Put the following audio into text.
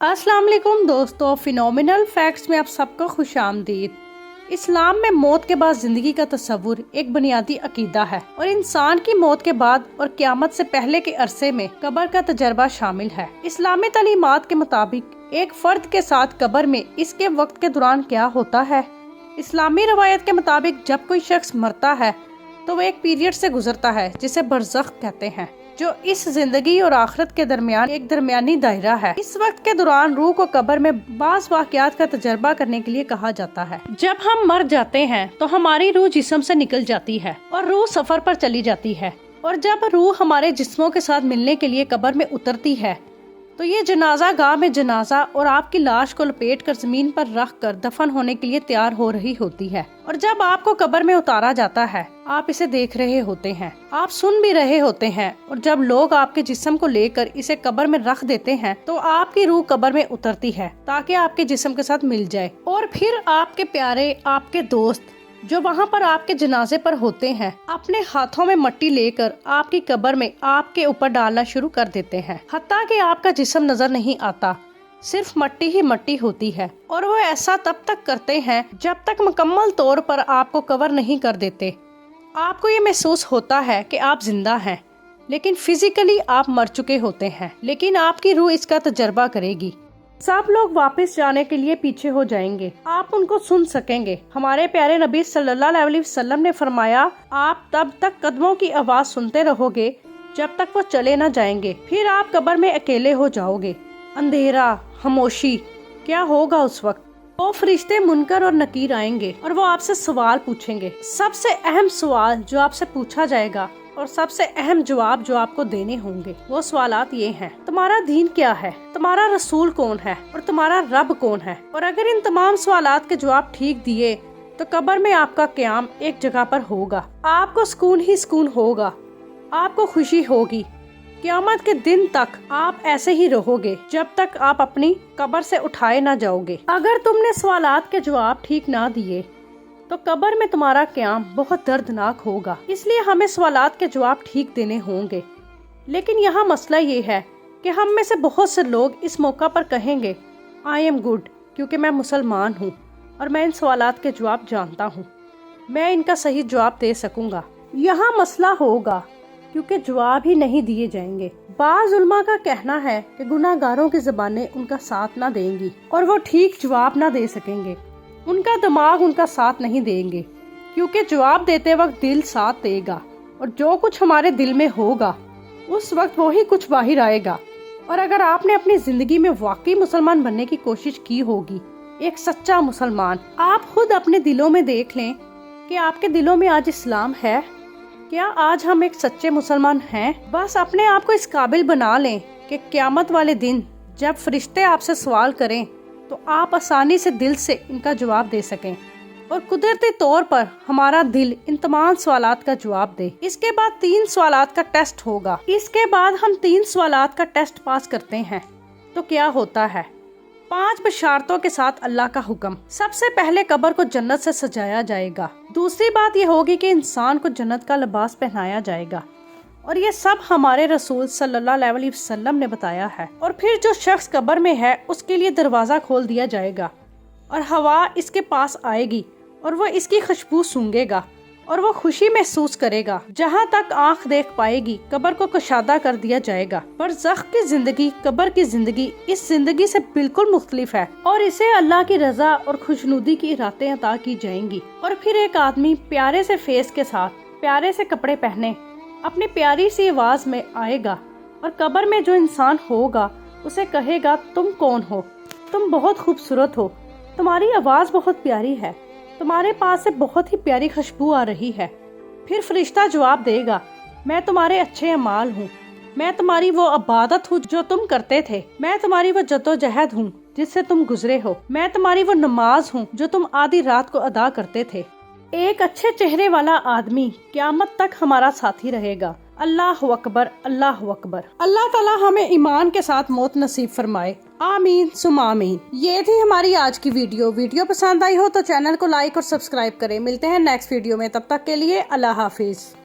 अस्सलाम वालेकुम दोस्तों, फिनोमिनल फैक्ट्स में आप सबको खुश आमदीद। इस्लाम में मौत के बाद जिंदगी का तस्वुर एक बुनियादी अकीदा है और इंसान की मौत के बाद और क़यामत से पहले के अरसे में कब्र का तजर्बा शामिल है। इस्लामी तालीमात के मुताबिक एक फर्द के साथ कब्र में इसके वक्त के दौरान क्या होता है। इस्लामी रवायत के मुताबिक जब कोई शख्स मरता है तो वो एक पीरियड से गुजरता है जिसे बरज़ख कहते हैं, जो इस जिंदगी और आखिरत के दरमियान एक दरमियानी दायरा है। इस वक्त के दौरान रूह को कब्र में बाज़ वाक़यात का तजर्बा करने के लिए कहा जाता है। जब हम मर जाते हैं तो हमारी रूह जिस्म से निकल जाती है और रूह सफर पर चली जाती है, और जब रूह हमारे जिस्मों के साथ मिलने के लिए कब्र में उतरती है तो ये जनाजा गाह में जनाजा और आपकी लाश को लपेट कर जमीन पर रख कर दफन होने के लिए तैयार हो रही होती है। और जब आपको कब्र में उतारा जाता है आप इसे देख रहे होते हैं, आप सुन भी रहे होते हैं, और जब लोग आपके जिस्म को लेकर इसे कब्र में रख देते हैं तो आपकी रूह कब्र में उतरती है ताकि आपके जिस्म के साथ मिल जाए। और फिर आपके प्यारे, आपके दोस्त जो वहाँ पर आपके जनाजे पर होते हैं अपने हाथों में मट्टी लेकर आपकी कब्र में आपके ऊपर डालना शुरू कर देते हैं, हत्ता कि आपका जिस्म नजर नहीं आता, सिर्फ मट्टी ही मट्टी होती है। और वो ऐसा तब तक करते हैं जब तक मुकम्मल तौर पर आपको कवर नहीं कर देते। आपको ये महसूस होता है कि आप जिंदा हैं, लेकिन फिजिकली आप मर चुके होते हैं, लेकिन आपकी रूह इसका तजर्बा करेगी। सब लोग वापस जाने के लिए पीछे हो जाएंगे, आप उनको सुन सकेंगे। हमारे प्यारे नबी सल्लल्लाहु अलैहि वसल्लम ने फरमाया, आप तब तक कदमों की आवाज सुनते रहोगे जब तक वो चले न जाएंगे, फिर आप कब्र में अकेले हो जाओगे। अंधेरा, खामोशी, क्या होगा उस वक्त? वो फरिश्ते मुनकर और नकीर आएंगे और वो आपसे सवाल पूछेंगे। सबसे अहम सवाल जो आपसे पूछा जाएगा और सबसे अहम जवाब जो आपको देने होंगे वो सवालात ये हैं: तुम्हारा दीन क्या है, तुम्हारा रसूल कौन है और तुम्हारा रब कौन है। और अगर इन तमाम सवालात के जवाब ठीक दिए तो कब्र में आपका क़याम एक जगह पर होगा, आपको सुकून ही सुकून होगा, आपको खुशी होगी। क़यामत के दिन तक आप ऐसे ही रहोगे जब तक आप अपनी कब्र से उठाए ना जाओगे। अगर तुमने सवालात के जवाब ठीक ना दिए तो कब्र में तुम्हारा क़याम बहुत दर्दनाक होगा, इसलिए हमें सवालात के जवाब ठीक देने होंगे। लेकिन यहाँ मसला ये है कि हम में से बहुत से लोग इस मौका पर कहेंगे आई एम गुड, क्योंकि मैं मुसलमान हूँ और मैं इन सवालात के जवाब जानता हूँ, मैं इनका सही जवाब दे सकूँगा। यहाँ मसला होगा क्योंकि जवाब ही नहीं दिए जाएंगे। बाज़ उलमा का कहना है कि गुनाहगारों की ज़बानें उनका साथ ना देंगी और वो ठीक जवाब ना दे सकेंगे, उनका दिमाग उनका साथ नहीं देंगे, क्योंकि जवाब देते वक्त दिल साथ देगा और जो कुछ हमारे दिल में होगा उस वक्त वही कुछ बाहर आएगा। और अगर आपने अपनी जिंदगी में वाकई मुसलमान बनने की कोशिश की होगी, एक सच्चा मुसलमान, आप खुद अपने दिलों में देख लें कि आपके दिलों में आज इस्लाम है। क्या आज हम एक सच्चे मुसलमान हैं? बस अपने आप को इस काबिल बना लें कि क़यामत वाले दिन जब फरिश्ते आपसे सवाल करें तो आप आसानी से दिल से इनका जवाब दे सकें और कुदरती तौर पर हमारा दिल इन तमाम सवालात का जवाब दे। इसके बाद 3 सवालात का टेस्ट होगा। इसके बाद हम 3 सवालात का टेस्ट पास करते हैं तो क्या होता है? 5 बशारतों के साथ अल्लाह का हुक्म। सबसे पहले कब्र को जन्नत से सजाया जाएगा। दूसरी बात यह होगी कि इंसान को जन्नत का लिबास पहनाया जाएगा, और ये सब हमारे रसूल सल्लल्लाहु अलैहि वसल्लम ने बताया है। और फिर जो शख्स कब्र में है उसके लिए दरवाज़ा खोल दिया जाएगा और हवा इसके पास आएगी और वो इसकी खुशबू सूंघेगा और वो खुशी महसूस करेगा। जहाँ तक आंख देख पाएगी कब्र को कुशादा कर दिया जाएगा। बरज़ख की जिंदगी कब्र की जिंदगी इस जिंदगी से बिल्कुल मुख्तलिफ है और इसे अल्लाह की रजा और खुशनुदी की रातें अता की जाएंगी। और फिर एक आदमी प्यारे से फेस के साथ प्यारे से कपड़े पहने अपनी प्यारी सी आवाज में आएगा और कब्र में जो इंसान होगा उसे कहेगा, तुम कौन हो? तुम बहुत खूबसूरत हो, तुम्हारी आवाज बहुत प्यारी है, तुम्हारे पास से बहुत ही प्यारी खुशबू आ रही है। फिर फरिश्ता जवाब देगा, मैं तुम्हारे अच्छे अमाल हूँ, मैं तुम्हारी वो इबादत हूँ जो तुम करते थे, मैं तुम्हारी वो जद्दोजहद हूँ जिससे तुम गुजरे हो, मैं तुम्हारी वो नमाज हूँ जो तुम आधी रात को अदा करते थे। एक अच्छे चेहरे वाला आदमी क़यामत तक हमारा साथी रहेगा। अल्लाह अकबर, अल्लाह अकबर। अल्लाह ताला हमें ईमान के साथ मौत नसीब फरमाए। आमीन सुम आमीन। ये थी हमारी आज की वीडियो पसंद आई हो तो चैनल को लाइक और सब्सक्राइब करें। मिलते हैं नेक्स्ट वीडियो में, तब तक के लिए अल्लाह हाफिज।